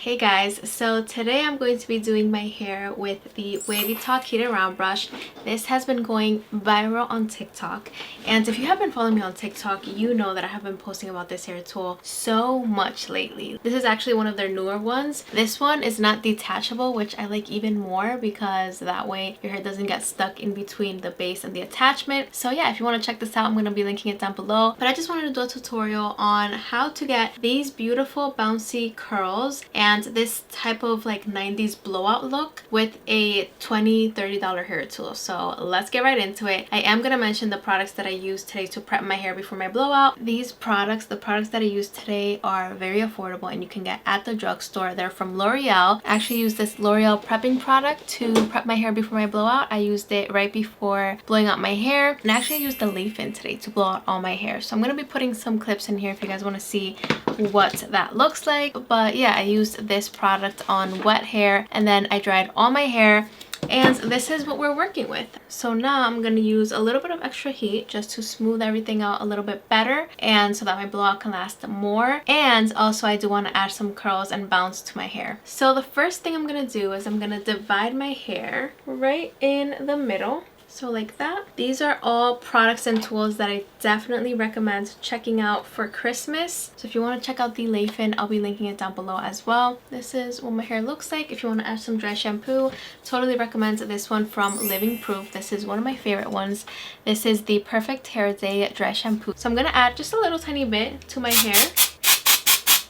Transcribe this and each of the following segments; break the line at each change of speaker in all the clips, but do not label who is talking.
Hey guys, so today I'm going to be doing my hair with the WavyTalk heated round brush. This has been going viral on TikTok, and if you have been following me on TikTok, you know that I have been posting about this hair tool so much lately. This is actually one of their newer ones. This one is not detachable, which I like even more because that way your hair doesn't get stuck in between the base and the attachment. So yeah, if you want to check this out, I'm going to be linking it down below. But I just wanted to do a tutorial on how to get these beautiful bouncy curls and this type of like 90s blowout look with a $20-$30 hair tool. So let's get right into it. I am going to mention the products that I used today to prep my hair before my blowout. These products, the products that I used today, are very affordable and you can get at the drugstore. They're from L'Oreal. I actually used this L'Oreal prepping product to prep my hair before my blowout. I used it right before blowing out my hair, and I actually used the Laifen today to blow out all my hair. So I'm going to be putting some clips in here if you guys want to see what that looks like. But yeah, I used this product on wet hair and then I dried all my hair, and this is what we're working with. So now I'm going to use a little bit of extra heat just to smooth everything out a little bit better and so that my blowout can last more. And also I do want to add some curls and bounce to my hair. So the first thing I'm going to do is I'm going to divide my hair right in the middle. So like that. These are all products and tools that I definitely recommend checking out for Christmas. So if you want to check out the Laifen, I'll be linking it down below as well. This is what my hair looks like. If you want to add some dry shampoo, totally recommend this one from Living Proof. This is one of my favorite ones. This is the Perfect Hair Day Dry Shampoo. So I'm going to add just a little tiny bit to my hair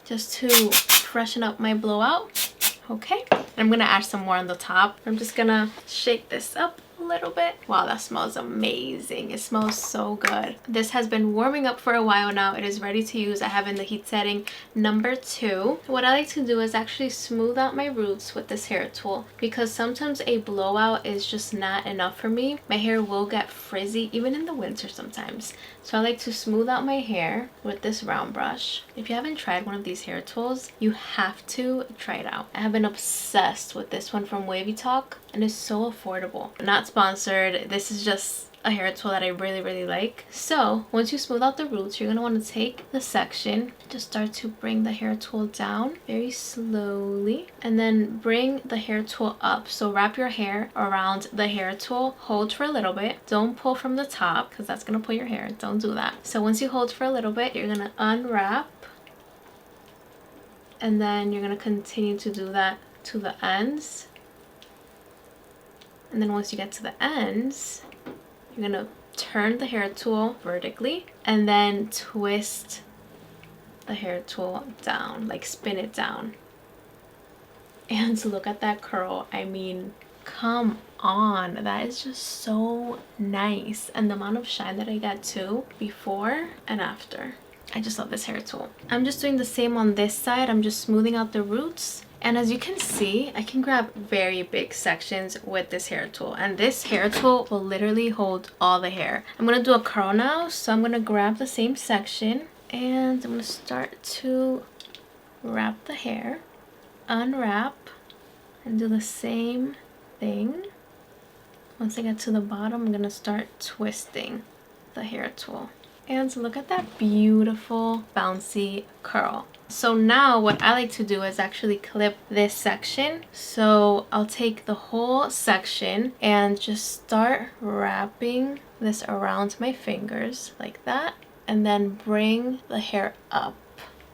just to freshen up my blowout. Okay. And I'm going to add some more on the top. I'm just going to shake this up a little bit. Wow, that smells amazing. It smells so good. This has been warming up for a while now. It is ready to use. I have in the heat setting number 2. What I like to do is actually smooth out my roots with this hair tool because sometimes a blowout is just not enough for me. My hair will get frizzy even in the winter sometimes. So I like to smooth out my hair with this round brush. If you haven't tried one of these hair tools, you have to try it out. I have been obsessed with this one from WavyTalk and it's so affordable. Not sponsored. This is just a hair tool that I really like. So once you smooth out the roots, you're going to want to take the section, just start to bring the hair tool down very slowly, and then bring the hair tool up. So wrap your hair around the hair tool, hold for a little bit, don't pull from the top because that's going to pull your hair, don't do that. So once you hold for a little bit, you're going to unwrap, and then you're going to continue to do that to the ends. And then once you get to the ends, you're going to turn the hair tool vertically and then twist the hair tool down, like spin it down. And to look at that curl, I mean, come on, that is just so nice. And the amount of shine that I get too, before and after. I just love this hair tool. I'm just doing the same on this side. I'm just smoothing out the roots. And as you can see, I can grab very big sections with this hair tool. And this hair tool will literally hold all the hair. I'm going to do a curl now. So I'm going to grab the same section. And I'm going to start to wrap the hair. Unwrap. And do the same thing. Once I get to the bottom, I'm going to start twisting the hair tool. And look at that beautiful bouncy curl. So now what I like to do is actually clip this section. So I'll take the whole section and just start wrapping this around my fingers like that, and then bring the hair up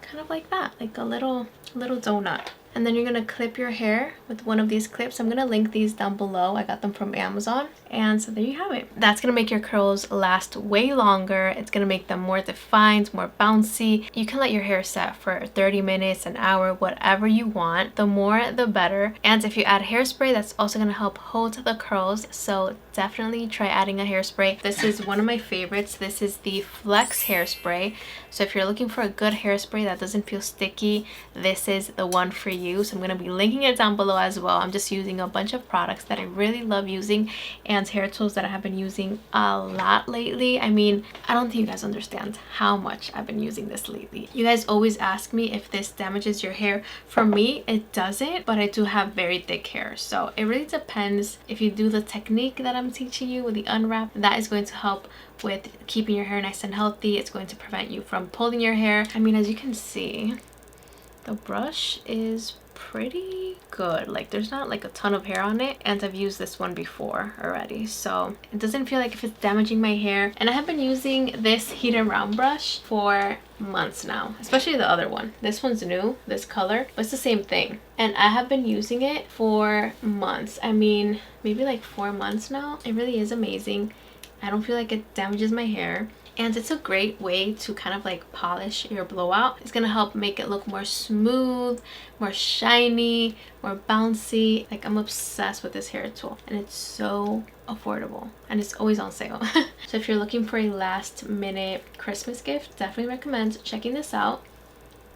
kind of like that, like a little donut. And then you're going to clip your hair with one of these clips. I'm going to link these down below. I got them from Amazon. And so there you have it. That's going to make your curls last way longer. It's going to make them more defined, more bouncy. You can let your hair set for 30 minutes, an hour, whatever you want. The more, the better. And if you add hairspray, that's also going to help hold the curls. So definitely try adding a hairspray. This is one of my favorites. This is the Flex hairspray. So if you're looking for a good hairspray that doesn't feel sticky, this is the one for you. So I'm going to be linking it down below as well. I'm just using a bunch of products that I really love using and hair tools that I have been using a lot lately. I mean, I don't think you guys understand how much I've been using this lately. You guys always ask me if this damages your hair. For me, it doesn't, but I do have very thick hair. So it really depends. If you do the technique that I'm teaching you with the unwrap, that is going to help with keeping your hair nice and healthy. It's going to prevent you from pulling your hair. I mean, as you can see, the brush is pretty good. Like there's not like a ton of hair on it, and I've used this one before already, so it doesn't feel like if it's damaging my hair. And I have been using this heat and round brush for months now, especially the other one. This one's new, this color, but it's the same thing, and I have been using it for months. I mean, maybe like 4 months now. It really is amazing. I don't feel like it damages my hair, and it's a great way to kind of like polish your blowout. It's gonna help make it look more smooth, more shiny, more bouncy. Like, I'm obsessed with this hair tool, and it's so affordable, and it's always on sale. So if you're looking for a last minute Christmas gift, definitely recommend checking this out.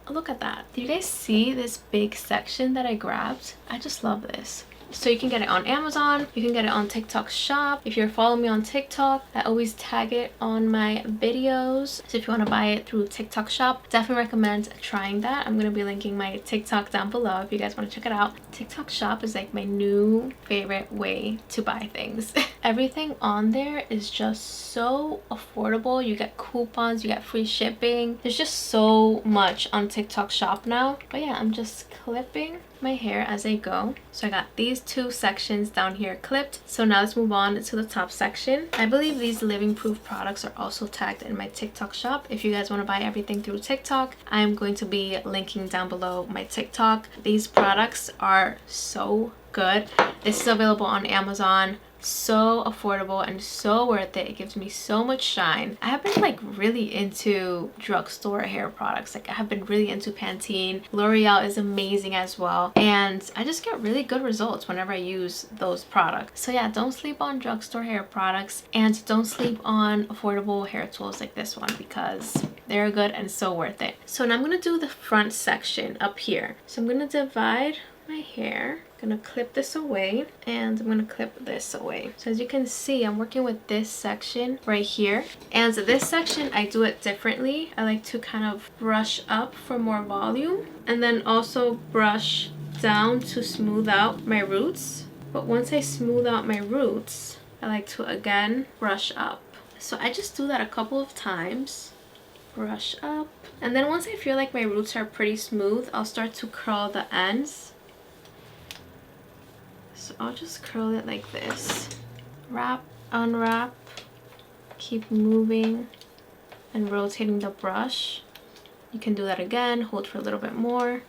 Look at that. Do you guys see this big section that I grabbed? I just love this. So you can get it on Amazon, you can get it on TikTok shop. If you're following me on TikTok, I always tag it on my videos. So if you want to buy it through TikTok shop, definitely recommend trying that. I'm going to be linking my TikTok down below if you guys want to check it out. TikTok shop is like my new favorite way to buy things. Everything on there is just so affordable. You get coupons, you get free shipping. There's just so much on TikTok shop now. But yeah, I'm just clipping my hair as I go. So I got these 2 sections down here clipped. So now let's move on to the top section. I believe these living proof products are also tagged in my TikTok shop. If you guys want to buy everything through TikTok, I'm going to be linking down below my TikTok. These products are so good. This is available on Amazon. So affordable and so worth it. It gives me so much shine. I have been like really into drugstore hair products. Like I have been really into Pantene. L'Oreal is amazing as well, and I just get really good results whenever I use those products. So yeah, don't sleep on drugstore hair products, and don't sleep on affordable hair tools like this one, because they're good and so worth it. So now I'm gonna do the front section up here. So I'm gonna divide my hair. Gonna clip this away, and I'm gonna clip this away. So as you can see, I'm working with this section right here, and this section I do it differently. I like to kind of brush up for more volume, and then also brush down to smooth out my roots. But once I smooth out my roots, I like to again brush up. So I just do that a couple of times. Brush up, and then once I feel like my roots are pretty smooth, I'll start to curl the ends. So I'll just curl it like this. Wrap, unwrap, keep moving and rotating the brush. You can do that again, hold for a little bit more,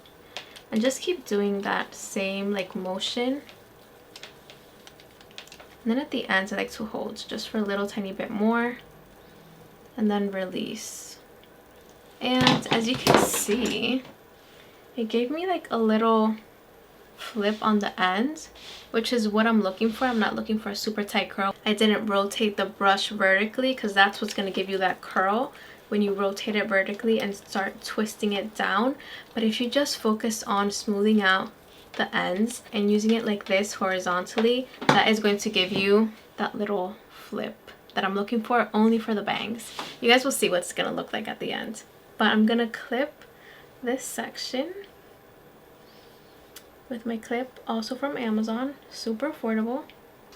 and just keep doing that same like motion. And then at the ends I like to hold just for a little tiny bit more, and then release. And as you can see, it gave me like a little flip on the end, which is what I'm looking for. I'm not looking for a super tight curl. I didn't rotate the brush vertically, because that's what's going to give you that curl when you rotate it vertically and start twisting it down. But if you just focus on smoothing out the ends and using it like this horizontally, that is going to give you that little flip that I'm looking for, only for the bangs. You guys will see what it's going to look like at the end. But I'm going to clip this section with my clip, also from Amazon, super affordable,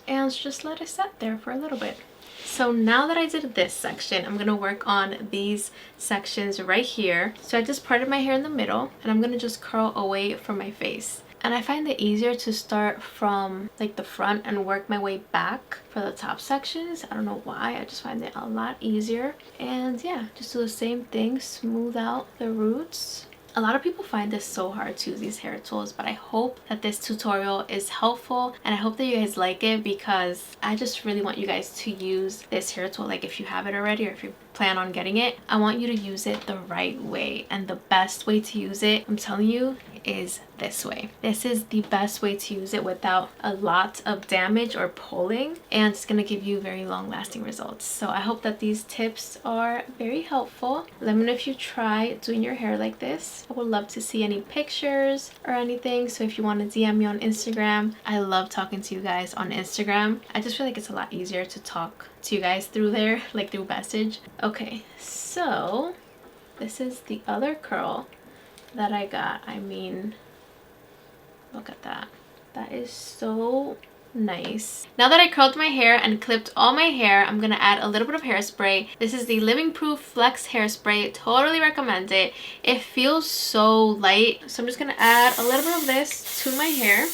and just let it set there for a little bit. So now that I did this section, I'm gonna work on these sections right here. So I just parted my hair in the middle, and I'm gonna just curl away from my face. And I find it easier to start from like the front and work my way back for the top sections. I don't know why, I just find it a lot easier. And yeah, just do the same thing, smooth out the roots. A lot of people find this so hard to use these hair tools, but I hope that this tutorial is helpful, and I hope that you guys like it, because I just really want you guys to use this hair tool. Like if you have it already, or if you plan on getting it, I want you to use it the right way. And the best way to use it, I'm telling you, is this way. This is the best way to use it without a lot of damage or pulling, and it's gonna give you very long lasting results. So I hope that these tips are very helpful. Let me know if you try doing your hair like this. I would love to see any pictures or anything. So if you want to DM me on Instagram, I love talking to you guys on Instagram. I just feel like it's a lot easier to talk to you guys through there, like through message. Okay, so this is the other curl that I got. I mean, look at that. That is so nice. Now that I curled my hair and clipped all my hair, I'm gonna add a little bit of hairspray. This is the Living Proof Flex hairspray. Totally recommend it. It feels so light. So I'm just gonna add a little bit of this to my hair.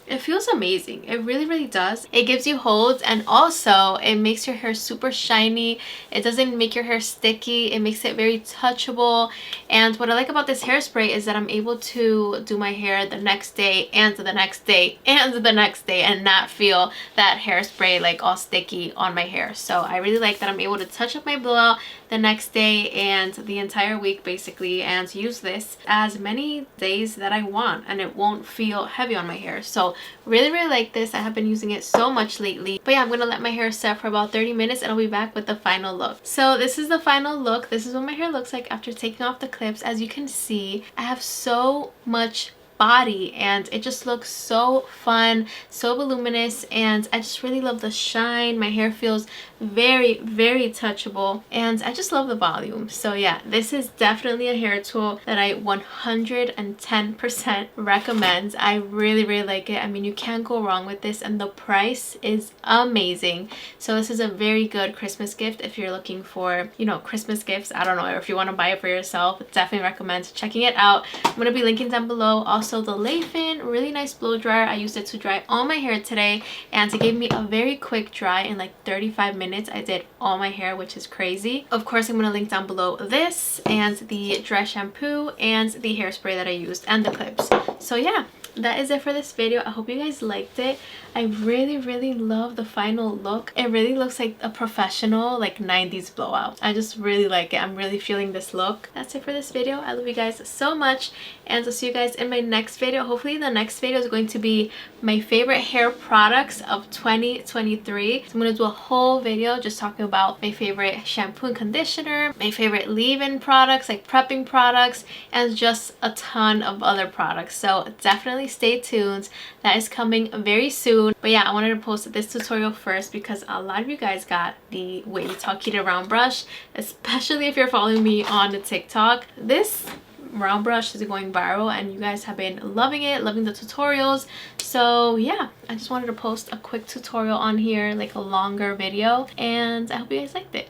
It feels amazing. It really, really does. It gives you holds, and also it makes your hair super shiny. It doesn't make your hair sticky. It makes it very touchable. And what I like about this hairspray is that I'm able to do my hair the next day and the next day and the next day and not feel that hairspray like all sticky on my hair. So I really like that I'm able to touch up my blowout the next day and the entire week basically, and use this as many days that I want, and it won't feel heavy on my hair. So really, really like this. I have been using it so much lately. But yeah, I'm gonna let my hair set for about 30 minutes and I'll be back with the final look. So this is the final look. This is what my hair looks like after taking off the clips. As you can see, I have so much body and it just looks so fun, so voluminous, and I just really love the shine. My hair feels very, very touchable, and I just love the volume. So yeah, this is definitely a hair tool that I 110% recommend. I really, really like it. I mean, you can't go wrong with this, and the price is amazing. So this is a very good Christmas gift if you're looking for, you know, Christmas gifts. I don't know, or if you want to buy it for yourself, definitely recommend checking it out. I'm going to be linking down below. Also the Laifen really nice blow dryer. I used it to dry all my hair today, and it gave me a very quick dry in like 35 minutes. I did all my hair, which is crazy. Of course, I'm going to link down below this and the dry shampoo and the hairspray that I used and the clips. So yeah, that is it for this video. I hope you guys liked it. I really, really love the final look. It really looks like a professional, like 90s blowout. I just really like it. I'm really feeling this look. That's it for this video. I love you guys so much, and I'll see you guys in my next video. Hopefully the next video is going to be my favorite hair products of 2023. So I'm going to do a whole video just talking about my favorite shampoo and conditioner, my favorite leave-in products like prepping products, and just a ton of other products. So definitely stay tuned. That is coming very soon. But yeah, I wanted to post this tutorial first because a lot of you guys got the WavyTalk heated round brush, especially if you're following me on the TikTok. This round brush is going viral and you guys have been loving it, loving the tutorials. So yeah, I just wanted to post a quick tutorial on here, like a longer video, and I hope you guys liked it.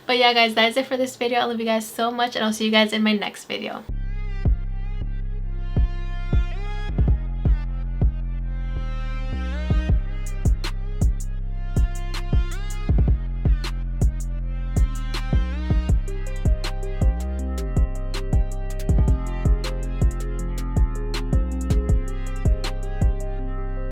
But yeah guys, that is it for this video. I love you guys so much, and I'll see you guys in my next video.